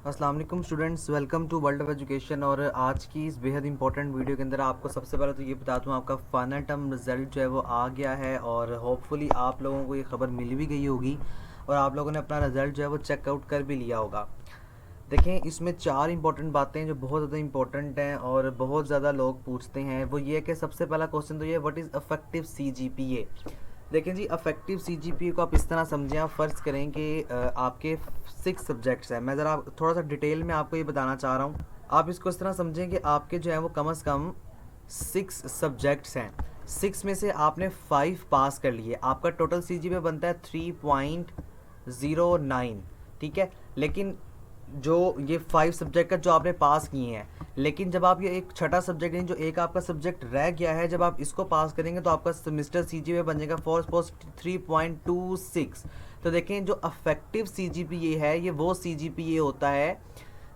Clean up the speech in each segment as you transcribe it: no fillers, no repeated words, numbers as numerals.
अस्सलाम वालेकुम students, welcome to world of education. और आज की इस बेहद इंपॉर्टेंट वीडियो के अंदर आपको सबसे पहले तो ये बता दूं, आपका फाइनल टर्म रिजल्ट जो है वो आ गया है और होपफुली आप लोगों को ये खबर मिल भी गई होगी और आप लोगों ने अपना रिजल्ट जो है वो चेकआउट कर भी लिया होगा। देखें, इसमें चार इंपॉर्टेंट बातें हैं जो बहुत ज़्यादा इंपॉर्टेंट हैं और बहुत ज़्यादा लोग पूछते हैं। वो ये है कि सबसे पहला क्वेश्चन तो ये, व्हाट इज़ अफेक्टिव सीजीपीए। देखें जी, अफेक्टिव सीजीपीए को आप इस तरह समझें, आप फ़र्ज़ करें कि आपके 6 सब्जेक्ट्स हैं। मैं ज़रा थोड़ा सा डिटेल में आपको ये बताना चाह रहा हूँ। आप इसको इस तरह समझें कि आपके जो है वो कम से कम 6 सब्जेक्ट्स हैं। 6 में से आपने 5 पास कर लिए, आपका टोटल सीजीपीए बनता है 3.09। ठीक है, लेकिन जो ये 5 सब्जेक्ट का जो आपने पास किए हैं, लेकिन जब आप ये एक छठा सब्जेक्ट नहीं, जो एक आपका सब्जेक्ट रह गया है, जब आप इसको पास करेंगे तो आपका सेमेस्टर सीजीपीए बन जाएगा 3.26। तो देखें, जो अफेक्टिव सीजीपीए है ये वो सीजीपीए होता है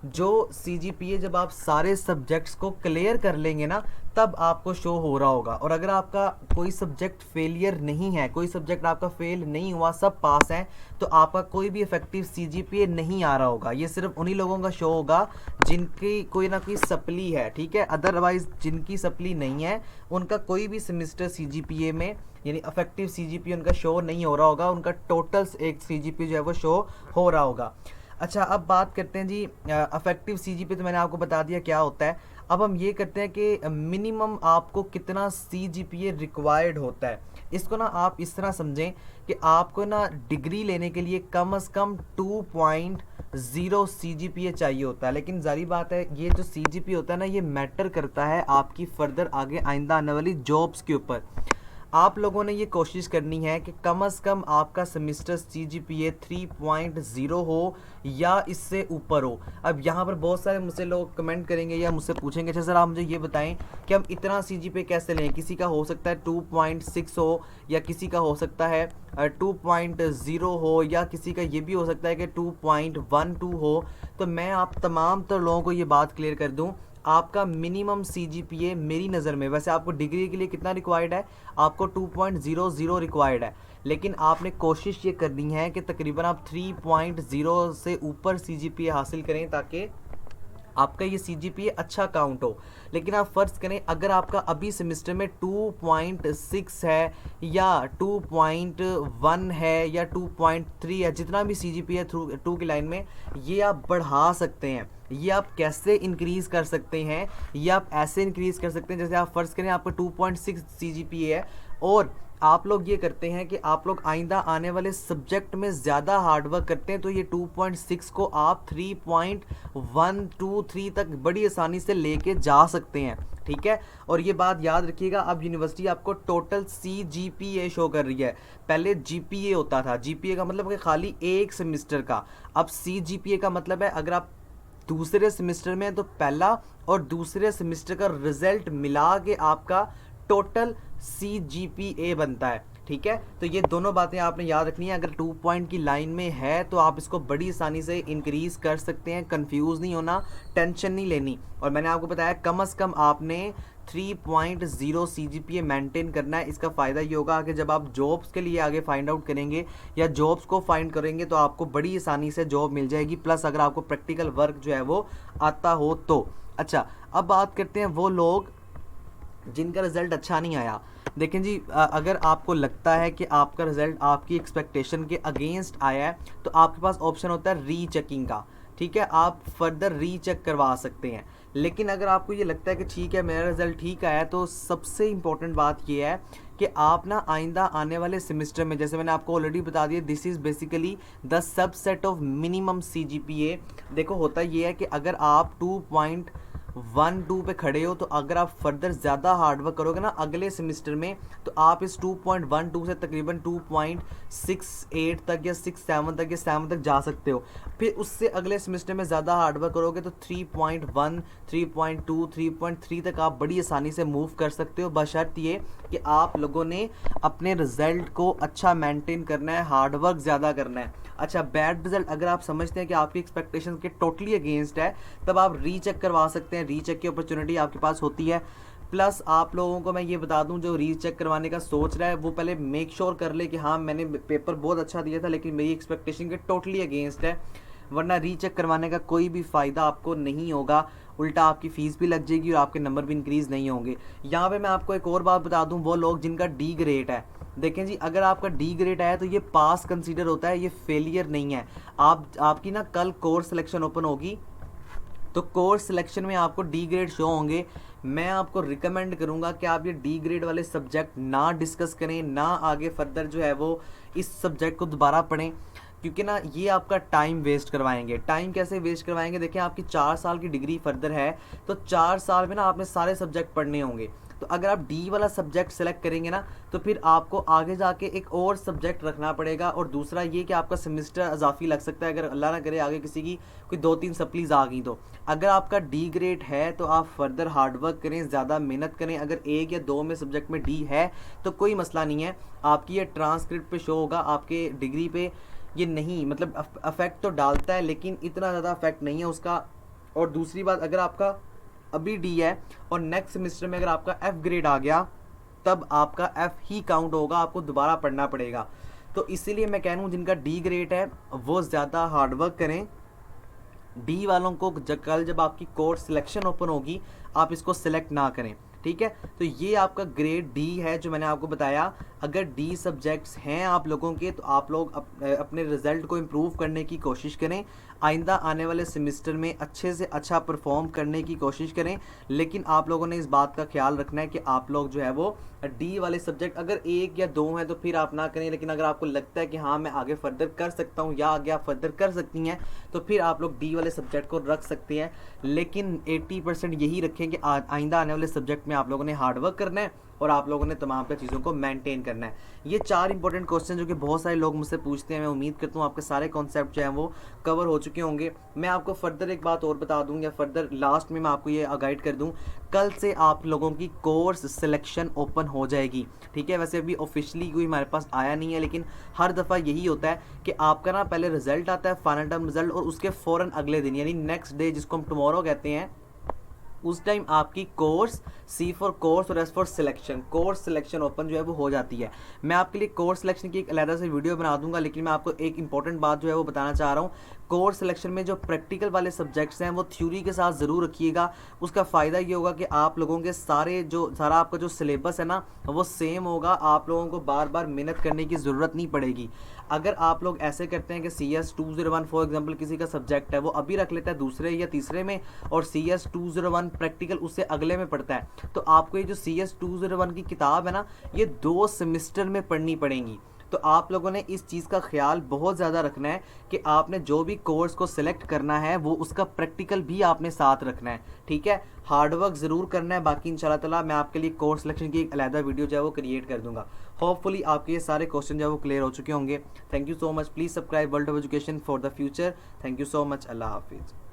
जो सीजीपीए जब आप सारे सब्जेक्ट्स को क्लियर कर लेंगे ना तब आपको शो हो रहा होगा। और अगर आपका कोई सब्जेक्ट फेलियर नहीं है, कोई सब्जेक्ट आपका फेल नहीं हुआ, सब पास हैं, तो आपका कोई भी इफेक्टिव सीजीपीए नहीं आ रहा होगा। ये सिर्फ उन्हीं लोगों का शो होगा जिनकी कोई ना कोई सप्ली है। ठीक है, अदरवाइज जिनकी सप्ली नहीं है उनका कोई भी सेमेस्टर सीजीपीए में यानी अफेक्टिव सीजीपीए उनका शो नहीं हो रहा होगा, उनका टोटल एक सीजीपीए जो है वो शो हो रहा होगा। अच्छा, अब बात करते हैं जी अफेक्टिव सीजीपीए। तो मैंने आपको बता दिया क्या होता है। अब हम ये करते हैं कि मिनिमम आपको कितना सीजीपीए रिक्वायर्ड होता है। इसको ना आप इस तरह समझें कि आपको ना डिग्री लेने के लिए कम से कम 2.0 सीजीपीए चाहिए होता है। लेकिन जारी बात है, ये जो सीजीपीए होता है ना, ये मैटर करता है आपकी फर्दर आगे आइंदा आने वाली जॉब्स के ऊपर। आप लोगों ने ये कोशिश करनी है कि कम से कम आपका सेमेस्टर सीजीपीए 3.0 हो या इससे ऊपर हो। अब यहाँ पर बहुत सारे मुझसे लोग कमेंट करेंगे या मुझसे पूछेंगे, अच्छा सर आप मुझे ये बताएं कि हम इतना सीजीपीए कैसे लें। किसी का हो सकता है 2.6 हो, या किसी का हो सकता है 2.0 हो, या किसी का ये भी हो सकता है कि 2.12 हो। तो मैं आप तमाम तो लोगों को ये बात क्लियर कर दूँ, आपका मिनिमम सीजीपीए मेरी नज़र में, वैसे आपको डिग्री के लिए कितना रिक्वायर्ड है, आपको 2.00 रिक्वायर्ड है, लेकिन आपने कोशिश ये करनी है कि तकरीबन आप 3.0 से ऊपर सीजीपीए हासिल करें ताकि आपका ये सीजीपीए अच्छा काउंट हो। लेकिन आप फ़र्ज़ करें अगर आपका अभी सेमेस्टर में 2.6 है या 2.1 है या 2.3 है, जितना भी सीजीपीए थ्रू 2 की लाइन में, ये आप बढ़ा सकते हैं। ये आप कैसे इंक्रीज़ कर सकते हैं, ये आप ऐसे इंक्रीज़ कर सकते हैं जैसे आप फ़र्ज़ करें आपका 2.6 सीजीपीए है और आप लोग ये करते हैं कि आप लोग आइंदा आने वाले सब्जेक्ट में ज़्यादा हार्डवर्क करते हैं, तो ये 2.6 को आप 3.123 तक बड़ी आसानी से लेके जा सकते हैं। ठीक है, और ये बात याद रखिएगा, अब यूनिवर्सिटी आपको टोटल सीजीपीए शो कर रही है। पहले जीपीए होता था, जीपीए का मतलब कि खाली एक सेमेस्टर का। अब सीजीपीए का मतलब है अगर आप दूसरे सेमेस्टर में तो पहला और दूसरे सेमेस्टर का रिजल्ट मिला के आपका टोटल सीजीपीए बनता है। ठीक है, तो ये दोनों बातें आपने याद रखनी है। अगर 2 पॉइंट की लाइन में है तो आप इसको बड़ी आसानी से इंक्रीज कर सकते हैं, कंफ्यूज नहीं होना, टेंशन नहीं लेनी। और मैंने आपको बताया कम से कम आपने 3.0 सीजीपीए मेंटेन करना है। इसका फ़ायदा ये होगा कि जब आप जॉब्स के लिए आगे फाइंड आउट करेंगे या जॉब्स को फाइंड करेंगे तो आपको बड़ी आसानी से जॉब मिल जाएगी, प्लस अगर आपको प्रैक्टिकल वर्क जो है वो आता हो तो। अच्छा, अब बात करते हैं वो लोग जिनका रिज़ल्ट अच्छा नहीं आया। देखें जी, अगर आपको लगता है कि आपका रिज़ल्ट आपकी एक्सपेक्टेशन के अगेंस्ट आया है तो आपके पास ऑप्शन होता है रीचेकिंग का। ठीक है, आप फर्दर रीचेक करवा सकते हैं। लेकिन अगर आपको ये लगता है कि ठीक है मेरा रिज़ल्ट ठीक आया है, तो सबसे इम्पोर्टेंट बात ये है कि आप ना आइंदा आने वाले सेमेस्टर में, जैसे मैंने आपको ऑलरेडी बता दिया, this is basically the subset of minimum CGPA. देखो, होता ये है कि अगर आप 2.12 पे खड़े हो तो अगर आप फर्दर ज़्यादा हार्डवर्क करोगे ना अगले सेमेस्टर में, तो आप इस 2.12 से तकरीबन 2.68 तक या 6.7 तक या 7 तक जा सकते हो। फिर उससे अगले सेमेस्टर में ज़्यादा हार्डवर्क करोगे तो 3.1, 3.2, 3.3 तक आप बड़ी आसानी से मूव कर सकते हो, बशर्त ये कि आप लोगों ने अपने रिज़ल्ट को अच्छा मेंटेन करना है, हार्डवर्क ज़्यादा करना है। अच्छा, बैड रिजल्ट अगर आप समझते हैं कि आपकी एक्सपेक्टेशन के टोटली अगेंस्ट है, तब आप रीचेक करवा सकते हैं। रीचेक की अपॉर्चुनिटी आपके पास होती है। प्लस आप लोगों को मैं ये बता दूं, जो रीचेक करवाने का सोच रहा है वो पहले मेक श्योर कर ले कि हाँ मैंने पेपर बहुत अच्छा दिया था लेकिन मेरी एक्सपेक्टेशन के टोटली अगेंस्ट है। वरना रीचेक करवाने का कोई भी फ़ायदा आपको नहीं होगा, उल्टा आपकी फ़ीस भी लग जाएगी और आपके नंबर भी इंक्रीज़ नहीं होंगे। यहाँ पे मैं आपको एक और बात बता दूँ, वो लोग जिनका डी ग्रेड है, देखें जी, अगर आपका डी ग्रेड आया तो ये पास कंसीडर होता है, ये फेलियर नहीं है। आपकी ना कल कोर्स सिलेक्शन ओपन होगी, तो कोर्स सिलेक्शन में आपको डी ग्रेड शो होंगे। मैं आपको रिकमेंड करूंगा कि आप ये डी ग्रेड वाले सब्जेक्ट ना डिस्कस करें, ना आगे फर्दर जो है वो इस सब्जेक्ट को दोबारा पढ़ें, क्योंकि ना ये आपका टाइम वेस्ट करवाएंगे। टाइम कैसे वेस्ट करवाएंगे, देखिए आपकी 4 साल की डिग्री फर्दर है, तो 4 साल में ना आपने सारे सब्जेक्ट पढ़ने होंगे। तो अगर आप डी वाला सब्जेक्ट सेलेक्ट करेंगे ना, तो फिर आपको आगे जाके एक और सब्जेक्ट रखना पड़ेगा, और दूसरा ये कि आपका सेमेस्टर इजाफी लग सकता है, अगर अल्लाह ना करे आगे किसी की कोई 2-3 सप्लीज आ गई तो। अगर आपका डी ग्रेड है तो आप फर्दर हार्डवर्क करें, ज़्यादा मेहनत करें। अगर 1 या 2 में सब्जेक्ट में डी है तो कोई मसला नहीं है, आपकी ये ट्रांसक्रिप्ट पे शो होगा, आपके डिग्री पे ये नहीं, मतलब अफेक्ट तो डालता है लेकिन इतना ज़्यादा अफेक्ट नहीं है उसका। और दूसरी बात, अगर आपका अभी डी है और नेक्स्ट सेमेस्टर में अगर आपका एफ ग्रेड आ गया, तब आपका एफ ही काउंट होगा, आपको दोबारा पढ़ना पड़ेगा। तो इसीलिए मैं कह रहा हूँ जिनका डी ग्रेड है वो ज़्यादा हार्डवर्क करें। डी वालों को कल जब आपकी कोर्स सिलेक्शन ओपन होगी, आप इसको सिलेक्ट ना करें, ठीक है। तो ये आपका ग्रेड डी है जो मैंने आपको बताया। अगर डी सब्जेक्ट्स हैं आप लोगों के, तो आप लोग अपने रिज़ल्ट को इम्प्रूव करने की कोशिश करें, आइंदा आने वाले सेमेस्टर में अच्छे से अच्छा परफॉर्म करने की कोशिश करें। लेकिन आप लोगों ने इस बात का ख्याल रखना है कि आप लोग जो है वो डी वाले सब्जेक्ट अगर 1 या 2 हैं तो फिर आप ना करें, लेकिन अगर आपको लगता है कि हाँ मैं आगे फर्दर कर सकता हूँ या आगे आप फर्दर कर सकती हैं, तो फिर आप लोग डी वाले सब्जेक्ट को रख सकते हैं। लेकिन 80% यही रखें कि आइंदा आने वाले सब्जेक्ट में आप लोगों ने हार्डवर्क करना है और आप लोगों ने तमाम पर चीज़ों को मेंटेन करना है। ये 4 इंपॉर्टेंट क्वेश्चन जो कि बहुत सारे लोग मुझसे पूछते हैं, मैं उम्मीद करता हूँ आपके सारे कॉन्सेप्ट जो हैं वो कवर हो चुके होंगे। मैं आपको फर्दर एक बात और बता दूँ, या फर्दर लास्ट में मैं आपको ये गाइड कर दूँ, कल से आप लोगों की कोर्स सिलेक्शन ओपन हो जाएगी, ठीक है। वैसे अभी ऑफिशियली कोई हमारे पास आया नहीं है, लेकिन हर दफ़ा यही होता है कि आपका ना पहले रिजल्ट आता है, फाइनल टर्म रिजल्ट, और उसके फ़ौरन अगले दिन यानी नेक्स्ट डे, जिसको हम टुमारो कहते हैं, उस टाइम आपकी कोर्स सी फॉर कोर्स और S for selection, course selection open जो है वो हो जाती है। मैं आपके लिए कोर्स सिलेक्शन की एक अलग से वीडियो बना दूंगा, लेकिन मैं आपको एक इंपॉर्टेंट बात जो है वो बताना चाह रहा हूँ। कोर्स सिलेक्शन में जो प्रैक्टिकल वाले सब्जेक्ट्स हैं वो थ्योरी के साथ ज़रूर रखिएगा। उसका फ़ायदा ये होगा कि आप लोगों के सारा आपका जो सिलेबस है ना वो सेम होगा, आप लोगों को बार बार मेहनत करने की ज़रूरत नहीं पड़ेगी। अगर आप लोग ऐसे करते हैं कि CS 201 फॉर एग्जांपल किसी का सब्जेक्ट है, वो अभी रख लेता है दूसरे या तीसरे में, और CS 201 प्रैक्टिकल उससे अगले में पढ़ता है, तो आपको ये जो CS 201 की किताब है ना, ये 2 सेमेस्टर में पढ़नी पड़ेंगी। तो आप लोगों ने इस चीज़ का ख्याल बहुत ज़्यादा रखना है कि आपने जो भी कोर्स को सिलेक्ट करना है वो उसका प्रैक्टिकल भी आपने साथ रखना है, ठीक है। हार्डवर्क ज़रूर करना है। बाकी इंशाल्लाह ताला मैं आपके लिए कोर्स सिलेक्शन की एक अलग वीडियो जो है वो क्रिएट कर दूंगा। होपफुली आपके ये सारे क्वेश्चन जो है वो क्लियर हो चुके होंगे। Thank you so much. Please subscribe world of education for the future. Thank you so much. अल्लाह हाफिज़।